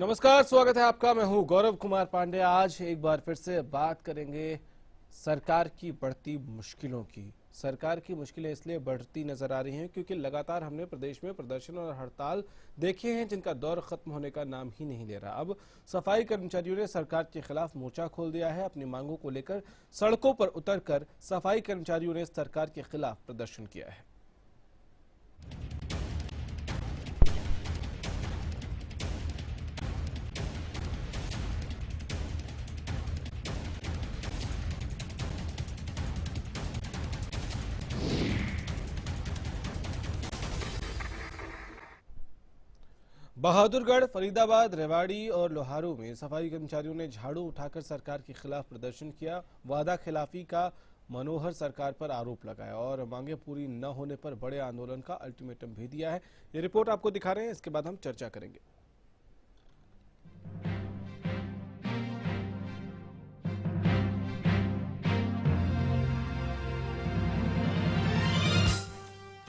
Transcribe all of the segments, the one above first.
नमस्कार, स्वागत है आपका। मैं हूं गौरव कुमार पांडे। आज एक बार फिर से बात करेंगे सरकार की बढ़ती मुश्किलों की। सरकार की मुश्किलें इसलिए बढ़ती नजर आ रही हैं क्योंकि लगातार हमने प्रदेश में प्रदर्शन और हड़ताल देखे हैं जिनका दौर खत्म होने का नाम ही नहीं ले रहा। अब सफाई कर्मचारियों ने सरकार के खिलाफ मोर्चा खोल दिया है। अपनी मांगों को लेकर सड़कों पर उतरकर सफाई कर्मचारियों ने सरकार के खिलाफ प्रदर्शन किया है। बहादुरगढ़, फरीदाबाद, रेवाड़ी और लोहारू में सफाई कर्मचारियों ने झाड़ू उठाकर सरकार के खिलाफ प्रदर्शन किया। वादा खिलाफी का मनोहर सरकार पर आरोप लगाया और मांगे पूरी न होने पर बड़े आंदोलन का अल्टीमेटम भी दिया है। ये रिपोर्ट आपको दिखा रहे हैं, इसके बाद हम चर्चा करेंगे।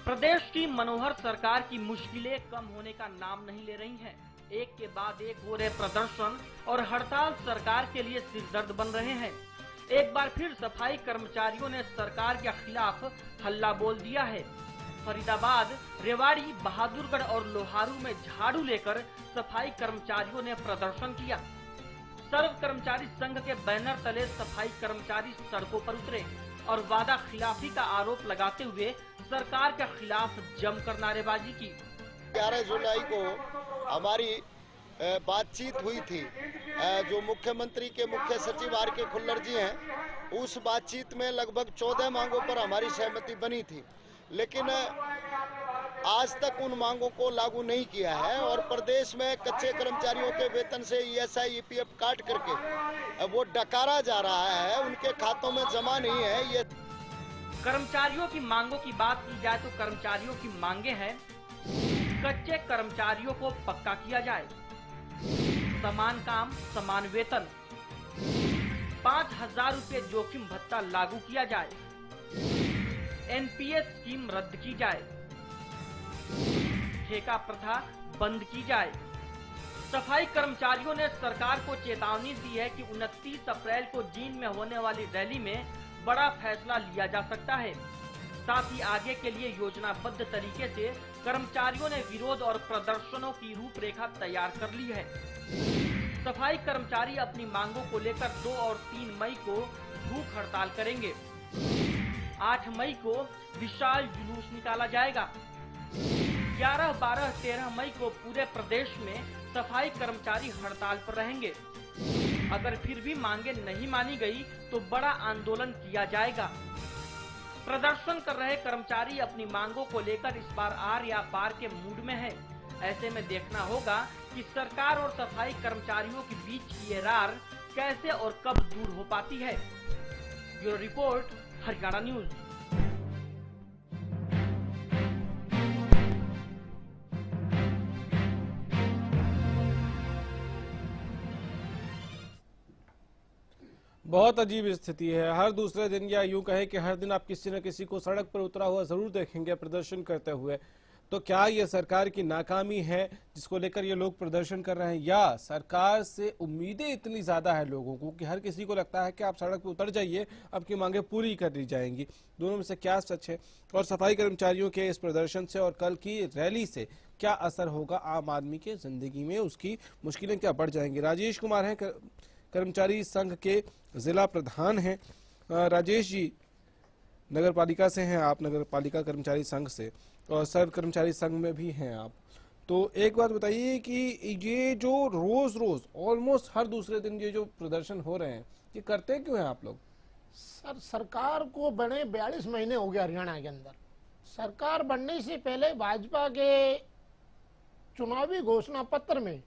प्रदेश की मनोहर सरकार की मुश्किलें कम होने का नाम नहीं ले रही हैं। एक के बाद एक हो रहे प्रदर्शन और हड़ताल सरकार के लिए सिरदर्द बन रहे हैं। एक बार फिर सफाई कर्मचारियों ने सरकार के खिलाफ हल्ला बोल दिया है। फरीदाबाद, रेवाड़ी, बहादुरगढ़ और लोहारू में झाड़ू लेकर सफाई कर्मचारियों ने प्रदर्शन किया। सर्व कर्मचारी संघ के बैनर तले सफाई कर्मचारी सड़कों पर उतरे और वादा खिलाफी का आरोप लगाते हुए सरकार के खिलाफ जमकर नारेबाजी की। 11 जुलाई को हमारी बातचीत हुई थी। जो मुख्यमंत्री के मुख्य सचिव आर के खुल्लर जी हैं, उस बातचीत में लगभग 14 मांगों पर हमारी सहमति बनी थी, लेकिन आज तक उन मांगों को लागू नहीं किया है और प्रदेश में कच्चे कर्मचारियों के वेतन से ESI EPF काट करके वो डकारा जा रहा है, उनके खातों में जमा नहीं है। ये कर्मचारियों की मांगों की बात की जाए तो कर्मचारियों की मांगे हैं, कच्चे कर्मचारियों को पक्का किया जाए, समान काम समान वेतन, 5,000 रुपए जोखिम भत्ता लागू किया जाए, NPS स्कीम रद्द की जाए, ठेका प्रथा बंद की जाए। सफाई कर्मचारियों ने सरकार को चेतावनी दी है कि 29 अप्रैल को जींद में होने वाली रैली में बड़ा फैसला लिया जा सकता है। साथ ही आगे के लिए योजनाबद्ध तरीके से कर्मचारियों ने विरोध और प्रदर्शनों की रूपरेखा तैयार कर ली है। सफाई कर्मचारी अपनी मांगों को लेकर 2 और 3 मई को भूख हड़ताल करेंगे। 8 मई को विशाल जुलूस निकाला जाएगा। 11, 12, 13 मई को पूरे प्रदेश में सफाई कर्मचारी हड़ताल पर रहेंगे। अगर फिर भी मांगे नहीं मानी गई तो बड़ा आंदोलन किया जाएगा। प्रदर्शन कर रहे कर्मचारी अपनी मांगों को लेकर इस बार आर या पार के मूड में है। ऐसे में देखना होगा कि सरकार और सफाई कर्मचारियों के बीच की ये रार कैसे और कब दूर हो पाती है। Bureau report, Haryana news. बहुत अजीब स्थिति है। हर दूसरे दिन या यूं कहें कि हर दिन आप किसी न किसी को सड़क पर उतरा हुआ जरूर देखेंगे प्रदर्शन करते हुए। तो क्या ये सरकार की नाकामी है जिसको लेकर ये लोग प्रदर्शन कर रहे हैं, या सरकार से उम्मीदें इतनी ज्यादा है लोगों को कि हर किसी को लगता है कि आप सड़क पर उतर जाइए, आपकी मांगे पूरी कर दी जाएंगी? दोनों में से क्या सच है और सफाई कर्मचारियों के इस प्रदर्शन से और कल की रैली से क्या असर होगा आम आदमी के जिंदगी में, उसकी मुश्किलें क्या बढ़ जाएंगी? राजेश कुमार हैं, कर्मचारी संघ के जिला प्रधान हैं। राजेश जी, नगर पालिका से हैं आप, नगर पालिका कर्मचारी संघ से, और सर्व कर्मचारी संघ में भी हैं आप। तो एक बात बताइए कि ये जो रोज रोज ऑलमोस्ट हर दूसरे दिन ये जो प्रदर्शन हो रहे हैं, ये करते क्यों हैं आप लोग? सर, सरकार को बने 42 महीने हो गए हरियाणा के अंदर। सरकार बनने से पहले भाजपा के चुनावी घोषणा पत्र में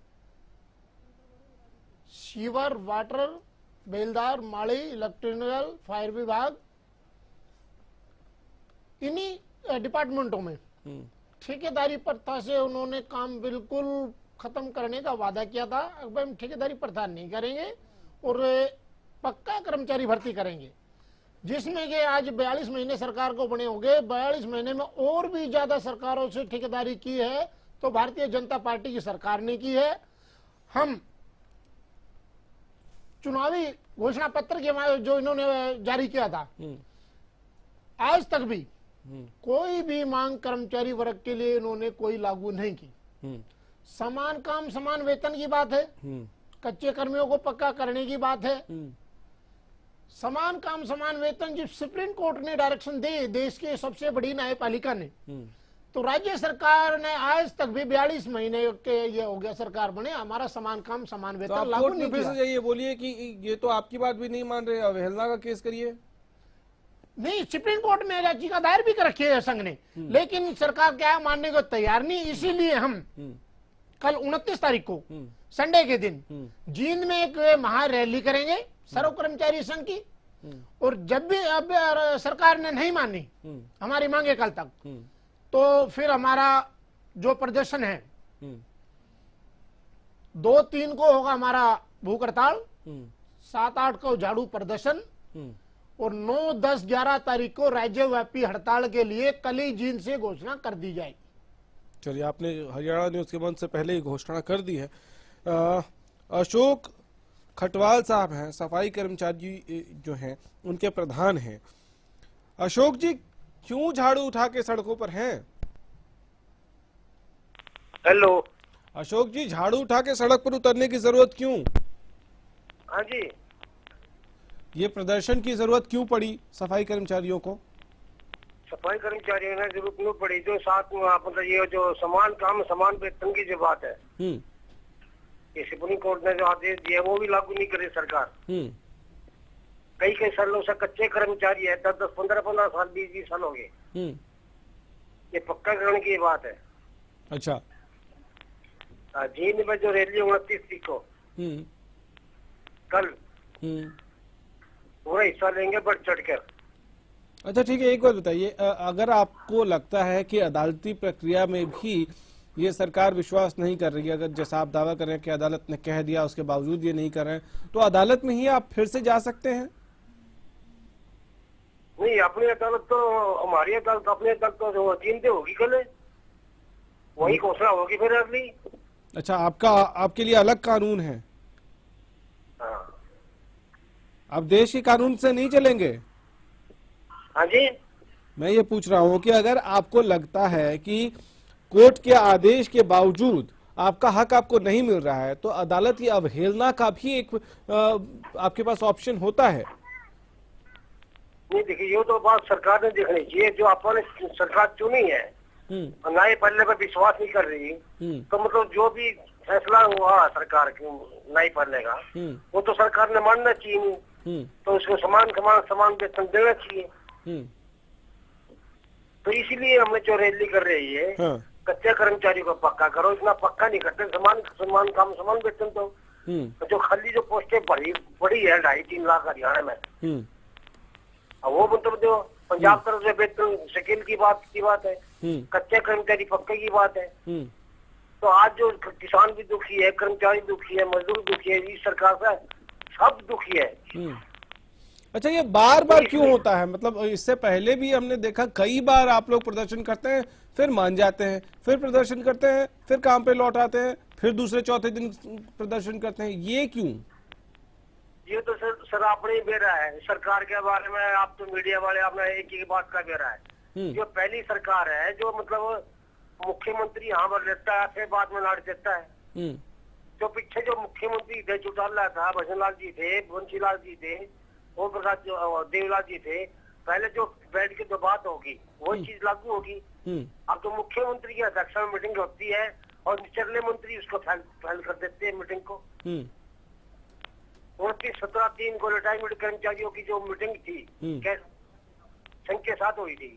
सीवर, वाटर, बेलदार, माड़ी, इलेक्ट्रिकल, फायर विभाग, इन्हीं डिपार्टमेंटों में ठेकेदारी प्रथा से उन्होंने काम बिल्कुल खत्म करने का वादा किया था। अब हम ठेकेदारी प्रथा नहीं करेंगे और पक्का कर्मचारी भर्ती करेंगे, जिसमें कि आज 42 महीने सरकार को बने हो गए। 42 महीने में और भी ज्यादा सरकारों से ठेकेदारी की है तो भारतीय जनता पार्टी की सरकार ने की है। हम चुनावी घोषणा पत्र के जो इन्होंने जारी किया था, आज तक भी कोई भी मांग कर्मचारी वर्ग के लिए इन्होंने कोई लागू नहीं की। समान काम समान वेतन की बात है, कच्चे कर्मियों को पक्का करने की बात है। समान काम समान वेतन जब सुप्रीम कोर्ट ने डायरेक्शन दी देश के सबसे बड़ी न्यायपालिका ने, तो राज्य सरकार ने आज तक भी 42 महीने के ये हो गया सरकार बने, हमारा समान काम समान वेतन तो लागू नहीं किया। ये बोलिए कि ये तो आपकी बात भी नहीं मान रहे, अवहेलना का केस करिए। नहीं, सुप्रीम कोर्ट में याचिका दायर भी कर रखी है संघ ने, लेकिन सरकार क्या मानने को तैयार नहीं। इसीलिए हम कल 29 तारीख को संडे के दिन जींद में एक महा रैली करेंगे सर्व कर्मचारी संघ की, और जब भी अब सरकार ने नहीं मानी हमारी मांगे कल तक, तो फिर हमारा जो प्रदर्शन है 2-3 को होगा हमारा भूख हड़ताल, 7-8 को झाड़ू प्रदर्शन, और 9, 10, 11 तारीख को राज्यव्यापी हड़ताल के लिए कल ही जींद से घोषणा कर दी जाएगी। चलिए, आपने हरियाणा न्यूज के मंच से पहले ही घोषणा कर दी है। अशोक खटवाल साहब हैं, सफाई कर्मचारी जो हैं उनके प्रधान हैं। अशोक जी, क्यों झाड़ू उठा के सड़कों पर हैं? हेलो अशोक जी, झाड़ू उठा के सड़क पर उतरने की जरूरत क्यों? हाँ जी, ये प्रदर्शन की जरूरत क्यों पड़ी सफाई कर्मचारियों को? सफाई कर्मचारियों ने जरूरत नहीं पड़ी, जो साथ में मतलब ये जो समान काम समान वेतन की जो बात है, ये सुप्रीम कोर्ट ने जो आदेश दिया वो भी लागू नहीं करे सरकार। कई सालों से कच्चे कर्मचारी है, 10-10, 15-15 साल, 20-20 साल हो गए। ये पक्का करने की बात है। अच्छा, जींद में जो रैली 29 तारीख को कल पूरा हिस्सा लेंगे बढ़ चढ़ कर। अच्छा ठीक है, एक बात बताइए, अगर आपको लगता है कि अदालती प्रक्रिया में भी ये सरकार विश्वास नहीं कर रही है, अगर जैसा आप दावा कर रहे हैं कि अदालत ने कह दिया उसके बावजूद ये नहीं कर रहे हैं, तो अदालत में ही आप फिर से जा सकते हैं? नहीं, अपनी अदालत तो हमारी अदालत, अपनी अदालत तो जींद होगी कल, वही घोषणा होगी फिर अगली। अच्छा, आपके लिए अलग कानून है? हाँ। आप देश के कानून से नहीं चलेंगे? हाँ जी, मैं ये पूछ रहा हूँ कि अगर आपको लगता है कि कोर्ट के आदेश के बावजूद आपका हक आपको नहीं मिल रहा है, तो अदालत की अवहेलना का भी एक आपके पास ऑप्शन होता है। नहीं देखिए, ये तो बात सरकार ने देखनी चाहिए। जो अपन सरकार चुनी है, न्यायपालिका पर विश्वास नहीं कर रही, तो मतलब जो भी फैसला हुआ सरकार की न्यायपालिका का, वो तो सरकार ने मानना चाहिए, तो उसको समान वेतन देना चाहिए। तो इसीलिए हमने जो रैली कर रही है, कच्चे कर्मचारी को पक्का करो, इतना पक्का नहीं करते, समान काम समान वेतन। तो जो खाली जो पोस्टें बड़ी है 2.5-3 लाख हरियाणा में, वो मतलब जो पंजाब तरफ से वेतन स्केल की बात है, कच्चे कर्मचारी पक्के की बात है। तो आज जो किसान भी दुखी है, कर्मचारी दुखी है, मजदूर दुखी है, इस सरकार से सब दुखी है। अच्छा, ये बार बार क्यों होता है? मतलब इससे पहले भी हमने देखा कई बार आप लोग प्रदर्शन करते हैं, फिर मान जाते हैं, फिर प्रदर्शन करते हैं, फिर काम पे लौट आते हैं, फिर दूसरे चौथे दिन प्रदर्शन करते हैं, ये क्यों? ये तो सर आपने ही बेरा है सरकार के बारे में। आप तो मीडिया वाले आपने एक ही बात का बेरा है। जो पहली सरकार है जो मतलब मुख्यमंत्री यहाँ पर लेता है, फिर बाद में लाट देता है। जो पीछे जो मुख्यमंत्री थे, चौटाला था, भजनलाल जी थे, बंशीलाल जी थे, ओम प्रकाश देवलाल जी थे, पहले जो बैठ के जो बात होगी वो चीज लागू होगी। अब तो मुख्यमंत्री की अध्यक्षता में मीटिंग होती है और निचले मंत्री उसको फाइल कर देते हैं मीटिंग को। 29-17-3 को रिटायरमेंट कर्मचारियों की जो मीटिंग थी संघ के साथ हुई थी,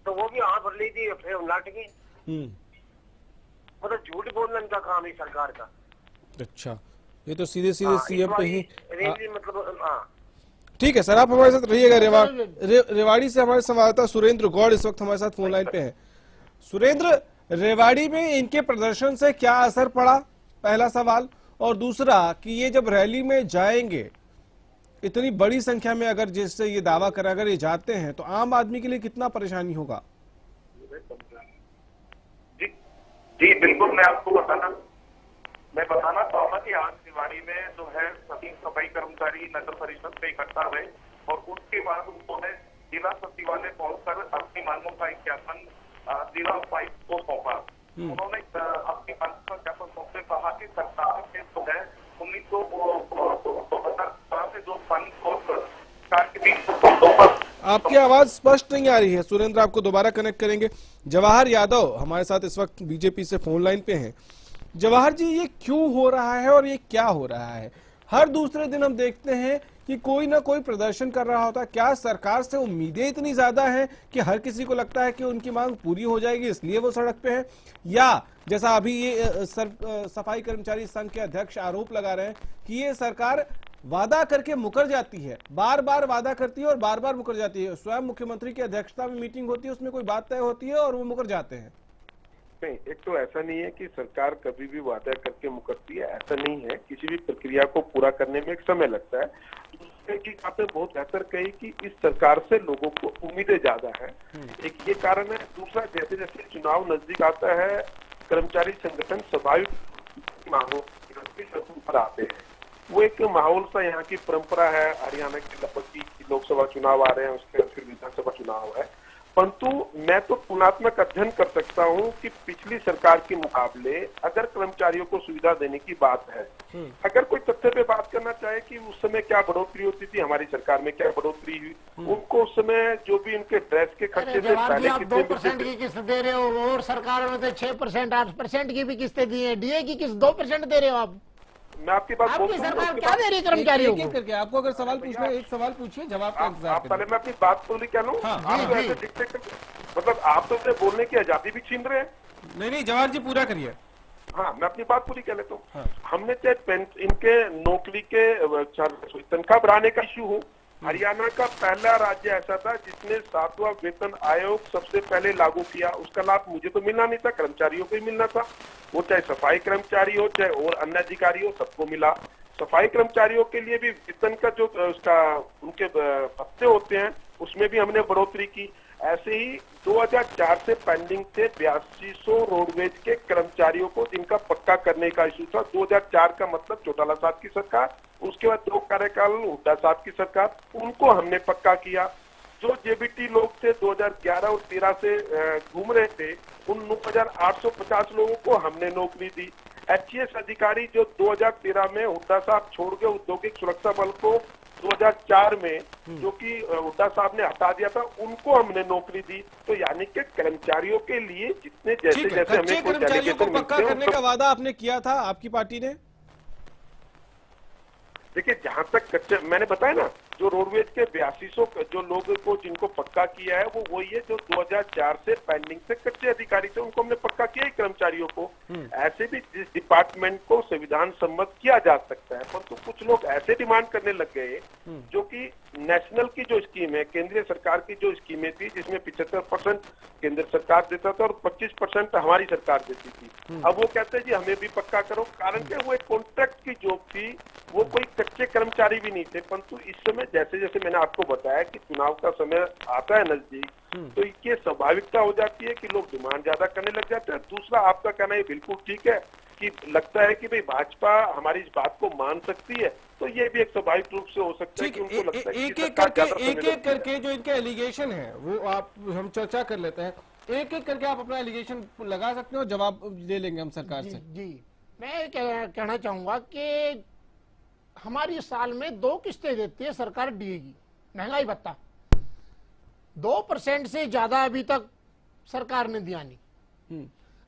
तो वो भी हाथ भर ली थी, फिर हम लाट गए। मतलब झूठ बोलने का काम है सरकार का। अच्छा, ये तो सीधे सीएम पे ही मतलब। ठीक है सर, आप हमारे साथ रहिएगा। रेवाड़ी से हमारे संवाददाता सुरेंद्र गौड़ इस वक्त हमारे साथ फोन लाइन पे हैं। सुरेंद्र, रेवाड़ी में इनके प्रदर्शन से क्या असर पड़ा, पहला सवाल, और दूसरा कि ये जब रैली में जाएंगे इतनी बड़ी संख्या में, अगर जिससे ये दावा करा, अगर ये जाते हैं तो आम आदमी के लिए कितना परेशानी होगा? जी बिल्कुल, मैं आपको बताना मैं बताना चाहूंगा कि आज दिवाली में जो है सभी सफाई कर्मचारी नगर परिषद में इकट्ठा हुए और उसके बाद उन्होंने जिला सचिवालय पहुंचकर अपनी मांगों का एक ज्ञापन जिला उपायुक्त को सौंपा। उन्होंने अपनी मांगों का ज्ञापन सौंपते कहा कि सरकार के जो है 2017 से जो फंड सरकार के बीच आपकी आवाज स्पष्ट नहीं आ रही है सुरेंद्र, आपको दोबारा कनेक्ट करेंगे। जवाहर यादव हमारे साथ इस वक्त बीजेपी से फोन लाइन पे हैं। जवाहर जी, ये क्यों हो रहा है और ये क्या हो रहा है? हर दूसरे दिन हम देखते हैं कि कोई ना कोई प्रदर्शन कर रहा होता है। क्या सरकार से उम्मीदें इतनी ज्यादा हैं कि हर किसी को लगता है कि उनकी मांग पूरी हो जाएगी इसलिए वो सड़क पे है, या जैसा अभी ये सफाई कर्मचारी संघ के अध्यक्ष आरोप लगा रहे हैं कि ये सरकार वादा करके मुकर जाती है, बार बार वादा करती है और बार बार मुकर जाती है। स्वयं मुख्यमंत्री की अध्यक्षता में मीटिंग होती है, उसमें कोई बात तय होती है और वो मुकर जाते हैं। नहीं, एक तो ऐसा नहीं है कि सरकार कभी भी वादा करके मुकरती है, ऐसा नहीं है। किसी भी प्रक्रिया को पूरा करने में एक समय लगता है। दूसरे की आपने बहुत बेहतर कही कि इस सरकार से लोगों को उम्मीदें ज्यादा है, एक ये कारण है। दूसरा, जैसे जैसे चुनाव नजदीक आता है कर्मचारी संगठन स्वाभाविक मांगों पर आते हैं। वो एक माहौल सा यहाँ की परंपरा है। हरियाणा के लगभग की लोकसभा चुनाव आ रहे हैं, उसके बाद फिर विधानसभा चुनाव है। परंतु मैं तो तुलनात्मक अध्ययन कर सकता हूँ कि पिछली सरकार के मुकाबले अगर कर्मचारियों को सुविधा देने की बात है, अगर कोई तथ्य पे बात करना चाहे कि उस समय क्या बढ़ोतरी होती थी, हमारी सरकार में क्या बढ़ोतरी हुई, उनको उस समय जो भी उनके ड्रेस के खर्चे थे पहले आप 2% की किस्त दे रहे हो और सरकार में तो 6%, 8% की भी किस्तें दी है। डीए की किस्त 2% दे रहे हो आप। मैं आपकी बात आपकी सरकार क्या दे रही है कर्मचारियों को? करके आपको अगर सवाल पूछना है, एक सवाल पूछिए, जवाब का इंतजार आप पहले मैं अपनी बात पूरी कर लूं। आप तो ऐसे डिक्टेटर, मतलब आप तो इसे बोलने की आजादी भी छीन रहे हैं। नहीं, जवाहर जी पूरा करिए। हाँ, मैं अपनी बात पूरी कर लेता हूँ। हमने चाहे इनके नौकरी के तनख्वाह बढ़ाने का इश्यू हो, हरियाणा का पहला राज्य ऐसा था जिसने 7वां वेतन आयोग सबसे पहले लागू किया। उसका लाभ मुझे तो मिलना नहीं था, कर्मचारियों को ही मिलना था। वो चाहे सफाई कर्मचारी हो चाहे और अन्य अधिकारी हो, सबको मिला। सफाई कर्मचारियों के लिए भी वेतन का जो उसका उनके हफ्ते होते हैं उसमें भी हमने बढ़ोतरी की। ऐसे ही 2004 से पेंडिंग थे 8200 रोडवेज के कर्मचारियों को जिनका पक्का करने का इशू था। 2004 का मतलब चौटाला साहब की सरकार, उसके बाद 2 कार्यकाल हुड्डा साहब की सरकार, उनको हमने पक्का किया। जो जेबीटी लोग थे 2011 और 13 से घूम रहे थे, उन 9850 लोगों को हमने नौकरी दी। एचईएस अधिकारी जो 2013 में हुड्डा साहब छोड़ के औद्योगिक सुरक्षा बल को 2004 में जो कि हुड्डा साहब ने हटा दिया था, उनको हमने नौकरी दी। तो यानी कि कर्मचारियों के लिए जितने जैसे जैसे हमें कोई कर्मचारियों को पक्का करने का वादा आपने किया था आपकी पार्टी ने। देखिए, जहां तक कच्चे मैंने बताया ना, जो रोडवेज के 8200 जो लोगों को जिनको पक्का किया है वो वही है जो 2004 से पेंडिंग से कच्चे अधिकारी थे, उनको हमने पक्का किया ही कर्मचारियों को। ऐसे भी जिस डिपार्टमेंट को संविधान सम्मत किया जा सकता है, परंतु कुछ लोग ऐसे डिमांड करने लग गए जो कि नेशनल की जो स्कीम है, केंद्रीय सरकार की जो स्कीमें थी जिसमें 75% केंद्र सरकार देता था और 25% हमारी सरकार देती थी। अब वो कहते हैं जी हमें भी पक्का करो, कारण कि वो एक कॉन्ट्रैक्ट की जॉब थी, वो कोई कच्चे कर्मचारी भी नहीं थे। परंतु इस समय जैसे जैसे मैंने आपको बताया कि चुनाव का समय आता है नजदीक, तो ये स्वाभाविकता हो जाती है कि लोग डिमांड ज्यादा करने लग जाते हैं। दूसरा, आपका कहना ये बिल्कुल ठीक है कि लगता है कि भाई भाजपा हमारी इस बात को मान सकती है, तो ये भी एक स्वाभाविक रूप से हो सकता है कि उनको लगता है कि एक एक करके जो इनके एलिगेशन है वो आप हम चर्चा कर लेते हैं। एक एक करके आप अपना एलिगेशन लगा सकते हो, जवाब दे लेंगे हम सरकार से। जी, मैं कहना चाहूंगा कि हमारी साल में 2 किस्तें देती है सरकार डीए की, महंगाई भत्ता 2% से ज्यादा अभी तक सरकार ने दिया नहीं।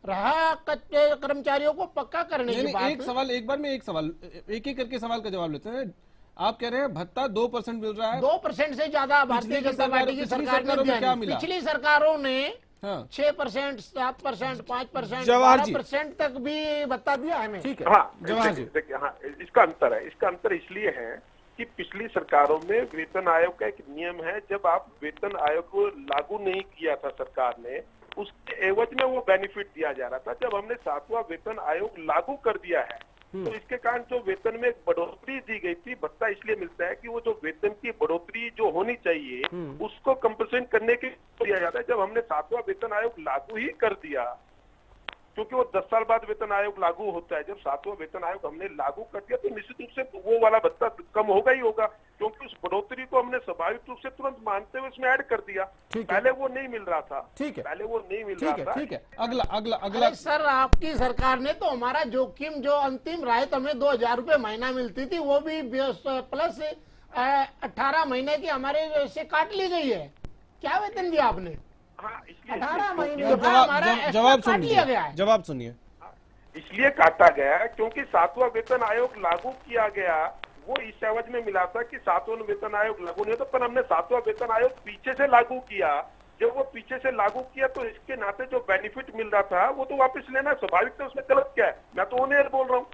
रहा कच्चे कर्मचारियों को पक्का करने की बात। एक सवाल, एक बार में एक सवाल, एक एक करके सवाल का जवाब लेते हैं। आप कह रहे हैं भत्ता 2% मिल रहा है, 2% से ज्यादा भारतीय जनता पार्टी की सरकार ने दिया। पिछली सरकारों ने 6%, 7%, 5%, 12% तक भी भत्ता दिया हमें। ठीक है। हाँ, देखिए, हाँ, इसका अंतर है। इसका अंतर इसलिए है कि पिछली सरकारों में वेतन आयोग का एक नियम है, जब आप वेतन आयोग को लागू नहीं किया था सरकार ने, उसके एवज में वो बेनिफिट दिया जा रहा था। जब हमने 7वां वेतन आयोग लागू कर दिया है तो इसके कारण जो वेतन में बढ़ोतरी दी गई थी, भत्ता इसलिए मिलता है कि वो जो वेतन की बढ़ोतरी जो होनी चाहिए उसको कंपनसेट करने के लिए दिया जाता है। जब हमने 7वां वेतन आयोग लागू ही कर दिया, क्योंकि वो 10 साल बाद वेतन आयोग लागू होता है। जब 7वां वेतन आयोग हमने लागू कर दिया तो निश्चित रूप से वो वाला भत्ता कम होगा ही होगा, क्योंकि उस बढ़ोतरी को हमने स्वाभाविक रूप से तुरंत मानते हुए उसमें ऐड कर दिया। पहले वो नहीं मिल रहा था। ठीक है, पहले वो नहीं मिल रहा था। ठीक है। अगला सर, आपकी सरकार ने तो हमारा जोखिम, जो अंतिम राहत हमें 2000 रुपए महीना मिलती थी, वो भी प्लस 18 महीने की हमारे से काट ली गई है। क्या वेतन दिया आपने? हाँ, इसलिए 18 महीने का हमारा जवाब काट लिया गया है। जवाब सुनिए। इसलिए काटा गया क्योंकि 7वां वेतन आयोग लागू किया गया, वो इस एवज में मिला था कि 7वां वेतन आयोग लागू नहीं होता, पर हमने 7वां वेतन आयोग पीछे से लागू किया। जब वो पीछे से लागू किया तो इसके नाते जो बेनिफिट मिल रहा था वो तो वापस लेना स्वाभाविक था। उसमें गलत क्या है? मैं तो ऑन एयर बोल रहा हूँ।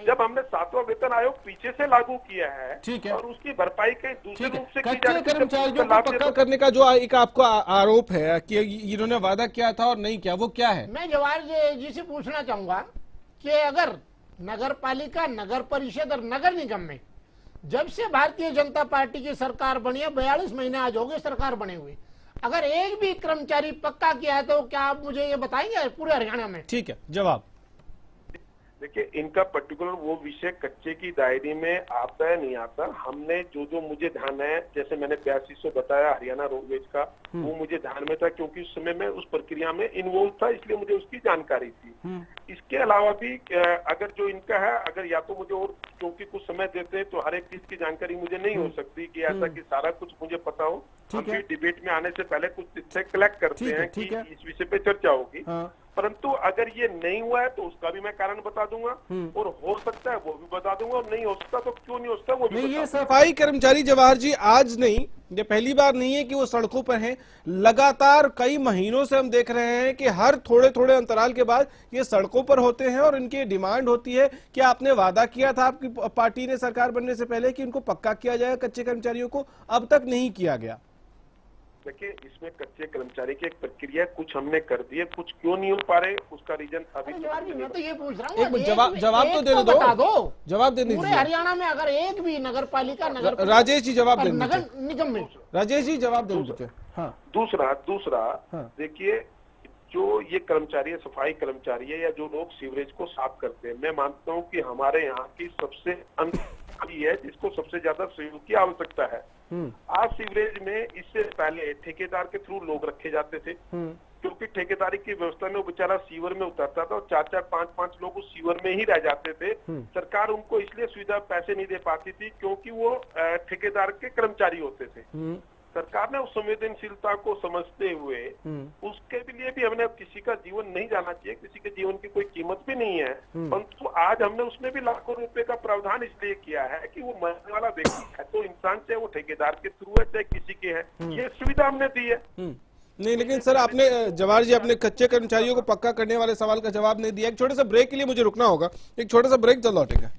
जब हमने 7वां वेतन आयोग पीछे से लागू किया है, ठीक है, और उसकी भरपाई कहीं दूसरे रूप से की कच्चे जा कर्मचारियों को पक्का करने का जो एक आपको आरोप है कि इन्होंने वादा किया था और नहीं किया, वो क्या है? मैं जवाहर जी से पूछना चाहूंगा कि अगर नगर पालिका, नगर परिषद और नगर निगम में जब से भारतीय जनता पार्टी की सरकार बनी है, 42 महीने आज हो गए सरकार बने हुए, अगर एक भी कर्मचारी पक्का किया है तो क्या आप मुझे ये बताएंगे पूरे हरियाणा में? ठीक है, जवाब। देखिए, इनका पर्टिकुलर वो विषय कच्चे की दायरे में आता है नहीं आता। हमने जो मुझे ध्यान है, जैसे मैंने 8200 बताया हरियाणा रोडवेज का, वो मुझे ध्यान में था क्योंकि उस समय मैं उस प्रक्रिया में इन्वॉल्व था, इसलिए मुझे उसकी जानकारी थी। इसके अलावा भी अगर जो इनका है, अगर या तो मुझे और क्योंकि कुछ समय देते हैं तो हर एक चीज की जानकारी मुझे नहीं हो सकती कि ऐसा कि सारा कुछ मुझे पता हो। हम भी डिबेट में आने से पहले कुछ तथ्य कलेक्ट करते हैं कि इस विषय पे चर्चा होगी। परंतु अगर ये नहीं हुआ है तो उसका भी मैं कारण बता दूंगा, और हो सकता है वो भी बता दूंगा, और नहीं हो सकता तो क्यों नहीं हो सकता वो भी। नहीं, ये सफाई कर्मचारी जवाहर जी आज नहीं, ये पहली बार नहीं है कि वो सड़कों पर हैं। लगातार कई महीनों से हम देख रहे हैं कि हर थोड़े थोड़े अंतराल के बाद ये सड़कों पर होते हैं और इनकी डिमांड होती है कि आपने वादा किया था आपकी पार्टी ने सरकार बनने से पहले कि इनको पक्का किया जाएगा कच्चे कर्मचारियों को, अब तक नहीं किया गया। देखिए, इसमें कच्चे कर्मचारी की एक प्रक्रिया, कुछ हमने कर दिए, कुछ क्यों नहीं हो पा रहे उसका रीजन अभी मैं तो ये पूछ रहा हूँ, जवाब तो देने दो, जवाब देने पूरे हरियाणा में अगर एक भी नगर पालिका, नगर राजेश जी जवाब देने, नगर निगम में राजेश जी जवाब देने। हाँ, दूसरा देखिए, जो ये कर्मचारी है, सफाई कर्मचारी है, या जो लोग सीवरेज को साफ करते हैं, मैं मानता हूँ कि हमारे यहाँ की सबसे है जिसको सबसे ज्यादा सहयोग की आवश्यकता है। आज सीवरेज में इससे पहले ठेकेदार के थ्रू लोग रखे जाते थे, क्योंकि ठेकेदारी की व्यवस्था में वो बेचारा सीवर में उतरता था और 4-4, 5-5 लोग उस सीवर में ही रह जाते थे। सरकार उनको इसलिए सुविधा पैसे नहीं दे पाती थी क्योंकि वो ठेकेदार के कर्मचारी होते थे। सरकार ने उस संवेदनशीलता को समझते हुए उसके लिए भी हमने किसी का जीवन नहीं जाना चाहिए, किसी के जीवन की कोई कीमत भी नहीं है, परंतु आज हमने उसमें भी लाखों रुपए का प्रावधान इसलिए किया है कि वो मरने वाला व्यक्ति है तो इंसान, चाहे वो ठेकेदार के थ्रू है चाहे किसी के है, ये सुविधा हमने दी है। नहीं, लेकिन सर आपने जवाहर जी अपने कच्चे कर्मचारियों को पक्का करने वाले सवाल का जवाब नहीं दिया। एक छोटे सा ब्रेक के लिए मुझे रुकना होगा, एक छोटा सा ब्रेक, जल्द लौटेगा।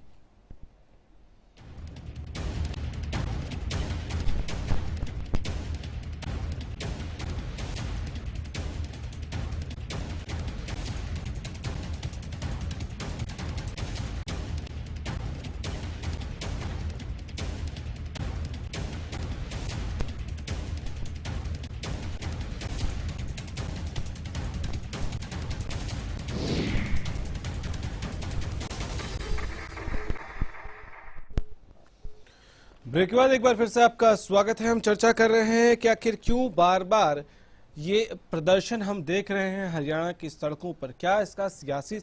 ब्रेक के बाद एक बार फिर से आपका स्वागत है। हम चर्चा कर रहे हैं कि आखिर क्यों बार बार ये प्रदर्शन हम देख रहे हैं हरियाणा की सड़कों पर। क्या इसका सियासी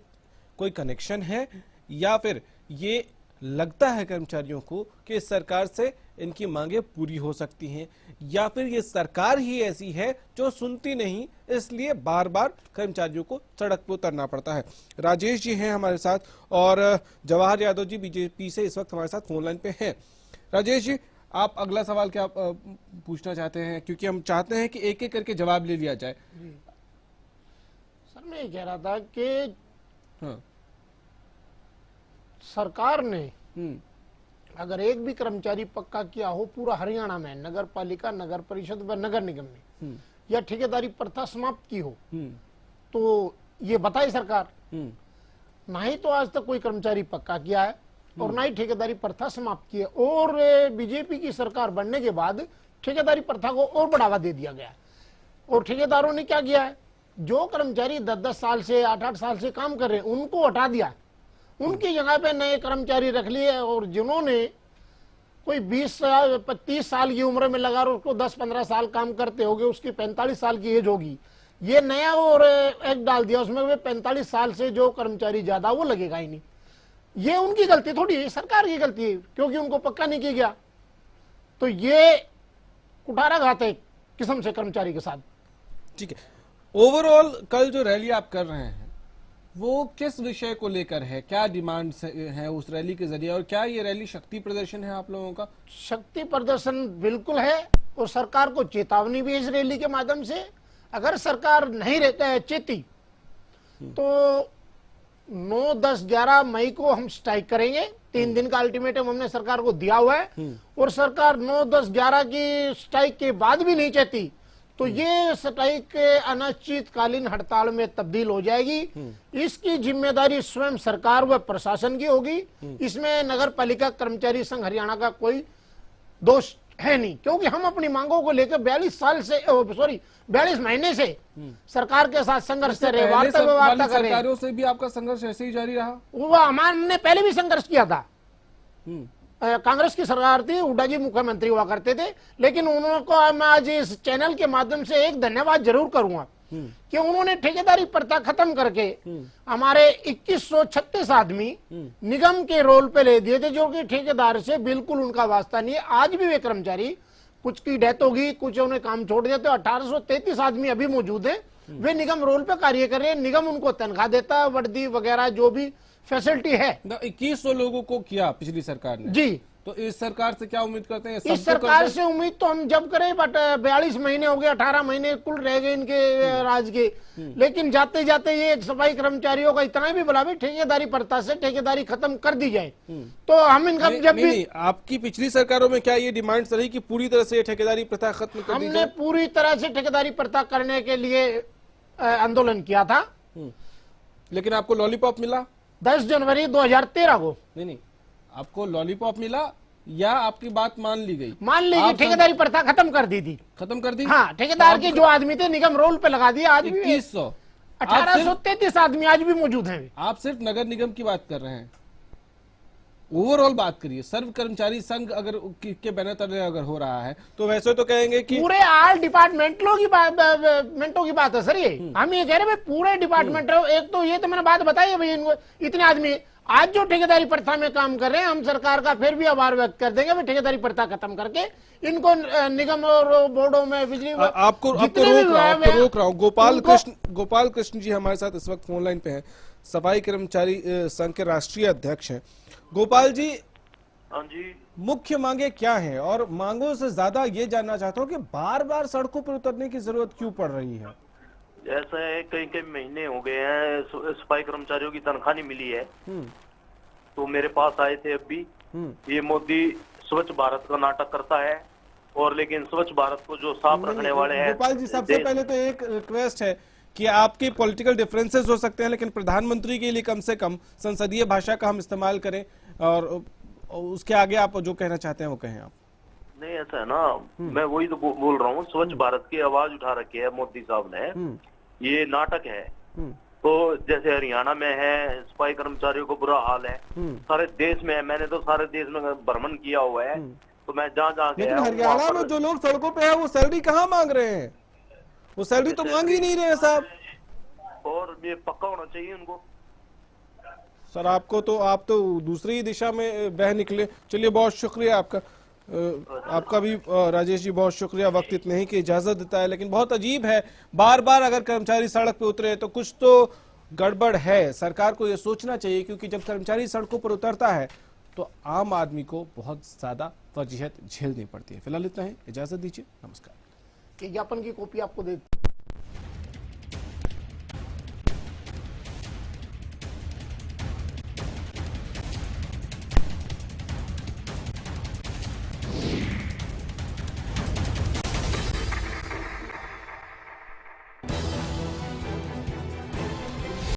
कोई कनेक्शन है, या फिर ये लगता है कर्मचारियों को कि इस सरकार से इनकी मांगे पूरी हो सकती हैं, या फिर ये सरकार ही ऐसी है जो सुनती नहीं, इसलिए बार बार कर्मचारियों को सड़क पर उतरना पड़ता है। राजेश जी हैं हमारे साथ और जवाहर यादव जी बीजेपी से इस वक्त हमारे साथ फोन लाइन पे हैं। राजेश जी, आप अगला सवाल क्या पूछना चाहते हैं, क्योंकि हम चाहते हैं कि एक एक करके जवाब ले लिया जाए। सर, मैं ये कह रहा था कि सरकार ने अगर एक भी कर्मचारी पक्का किया हो पूरा हरियाणा में, नगर पालिका, नगर परिषद व नगर निगम में, या ठेकेदारी प्रथा समाप्त की हो, तो ये बताए सरकार। ना ही तो आज तक कोई कर्मचारी पक्का किया है और ना ही ठेकेदारी प्रथा समाप्त की है, और बीजेपी की सरकार बनने के बाद ठेकेदारी प्रथा को और बढ़ावा दे दिया गया। और ठेकेदारों ने क्या किया है, जो कर्मचारी 10-10 साल से 8-8 साल से काम कर रहे हैं उनको हटा दिया, उनकी जगह पे नए कर्मचारी रख लिए, और जिन्होंने कोई 20 साल 30 साल की उम्र में लगा और उसको 10-15 साल काम करते होंगे, उसकी 45 साल की एज होगी, ये नया और एक्ट डाल दिया उसमें वे 45 साल से जो कर्मचारी ज्यादा वो लगेगा ही नहीं। ये उनकी गलती थोड़ी है, सरकार की गलती है, क्योंकि उनको पक्का नहीं किया गया। तो ये कुठाराघात है एक किस्म से कर्मचारी के साथ। ठीक है, ओवरऑल कल जो रैली आप कर रहे हैं वो किस विषय को लेकर है, क्या डिमांड है उस रैली के जरिए, और क्या ये रैली शक्ति प्रदर्शन है आप लोगों का? शक्ति प्रदर्शन बिल्कुल है, और सरकार को चेतावनी भी है इस रैली के माध्यम से। अगर सरकार नहीं चेती तो 9, 10, 11 मई को हम स्ट्राइक करेंगे। 3 दिन का अल्टीमेटम हमने सरकार को दिया हुआ है, और सरकार 9, 10, 11 की स्ट्राइक के बाद भी नहीं चेती तो ये स्ट्राइक अनिश्चितकालीन हड़ताल में तब्दील हो जाएगी। इसकी जिम्मेदारी स्वयं सरकार व प्रशासन की होगी। इसमें नगर पालिका कर्मचारी संघ हरियाणा का कोई दोष है नहीं, क्योंकि हम अपनी मांगों को लेकर 42 महीने से सरकार के साथ संघर्ष कर रहे हैं, वार्ता कर रहे हैं। सरकारों से भी आपका संघर्ष ऐसे ही जारी रहा? वो हमने पहले भी संघर्ष किया था। कांग्रेस की सरकार थी, हुड्डा जी मुख्यमंत्री हुआ करते थे, लेकिन उनको मैं आज इस चैनल के माध्यम से एक धन्यवाद जरूर करूंगा कि उन्होंने ठेकेदारी प्रथा खत्म करके हमारे 2136 आदमी निगम के रोल पे ले दिए थे, जो कि ठेकेदार से बिल्कुल उनका वास्ता नहीं है। आज भी वे कर्मचारी, कुछ की डेथ होगी, कुछ उन्हें काम छोड़ दिया, तो 1833 आदमी अभी मौजूद है, वे निगम रोल पे कार्य कर रहे हैं। निगम उनको तनख्वाह देता है, वर्दी वगैरह जो भी फैसिलिटी है। 2100 लोगों को किया पिछली सरकार ने जी, तो इस सरकार से क्या उम्मीद करते हैं? इस सरकार से उम्मीद तो हम जब करें, बट 42 महीने हो गए, 18 महीने कुल रह गए इनके राज के, लेकिन जाते जाते ये सफाई कर्मचारियों का इतना भी बोला भी ठेकेदारी प्रथा से ठेकेदारी खत्म कर दी जाए। तो हम इनका जब भी आपकी पिछली सरकारों में क्या ये डिमांड रही कि पूरी तरह से ठेकेदारी प्रथा खत्म कर दी हमने जाए? पूरी तरह से ठेकेदारी प्रथा करने के लिए आंदोलन किया था, लेकिन आपको लॉलीपॉप मिला 10 जनवरी 2013 को। नहीं, आपको लॉलीपॉप मिला या आपकी बात मान ली गई? मान ली गई, ठेकेदारी प्रथा खत्म कर दी थी। खत्म कर दी? हाँ, ठेकेदार के जो आदमी थे निगम रोल पे लगा दिया। आज भी 2100 1833 आदमी आज भी मौजूद हैं। आप सिर्फ नगर निगम की बात कर रहे हैं, ओवरऑल बात करिए। सर्व कर्मचारी संघ अगर के बैनर तले अगर हो रहा है तो वैसे तो कहेंगे कि पूरे ऑल डिपार्टमेंटों की बात है सर। ये हम ये कह रहे हैं पूरे डिपार्टमेंट। एक तो ये तो मैंने बात बताई है भाई, इनको इतने आदमी आज जो ठेकेदारी प्रथा में काम कर रहे हैं, हम सरकार का फिर भी आभार व्यक्त कर देंगे। ठेकेदारी प्रथा खत्म करके इनको निगम और बोर्डों में बिजली आपको रोक रहा हूँ। गोपाल कृष्ण जी हमारे साथ इस वक्त फोन लाइन पे हैं, सफाई कर्मचारी संघ के राष्ट्रीय अध्यक्ष हैं। गोपाल जी, हाँ जी, मुख्य मांगे क्या हैं? और मांगों से ज्यादा ये जानना चाहता हूँ कि बार बार सड़कों पर उतरने की जरूरत क्यों पड़ रही है? ऐसा है, कई महीने हो गए हैं सफाई कर्मचारियों की तनख्वाह नहीं मिली है। तो मेरे पास आए थे अभी, ये मोदी स्वच्छ भारत का नाटक करता है, और लेकिन स्वच्छ भारत को जो साफ रखने वाले हैं। गोपाल जी, सबसे पहले तो एक रिक्वेस्ट है कि आपके पॉलिटिकल डिफरेंसेस हो सकते हैं, लेकिन प्रधानमंत्री के लिए कम से कम संसदीय भाषा का हम इस्तेमाल करें, और उसके आगे आप जो कहना चाहते हैं वो कहें आप। नहीं, ऐसा है ना, मैं वही तो बोल रहा हूँ, स्वच्छ भारत की आवाज उठा रखी है मोदी साहब ने। ये नाटक है। तो जैसे हरियाणा में है, सफाई कर्मचारियों को बुरा हाल है, सारे देश में है। मैंने तो सारे देश में भ्रमण किया हुआ है, तो मैं जहाँ गया। लेकिन हरियाणा में जो लोग सड़कों पे है वो सैलरी कहाँ मांग रहे हैं? वो सैलरी तो मांग ही नहीं रहे साहब। और ये पक्का होना चाहिए उनको। सर आप तो दूसरी दिशा में बह निकले। चलिए, बहुत शुक्रिया आपका। आपका भी राजेश जी बहुत शुक्रिया, वक्त इतने ही की इजाजत देता है। लेकिन बहुत अजीब है, बार बार अगर कर्मचारी सड़क पे उतरे तो कुछ तो गड़बड़ है। सरकार को ये सोचना चाहिए, क्योंकि जब कर्मचारी सड़कों पर उतरता है तो आम आदमी को बहुत ज्यादा वजह झेलनी पड़ती है। फिलहाल इतना ही, इजाजत दीजिए, नमस्कार। विज्ञापन की कॉपी आपको दे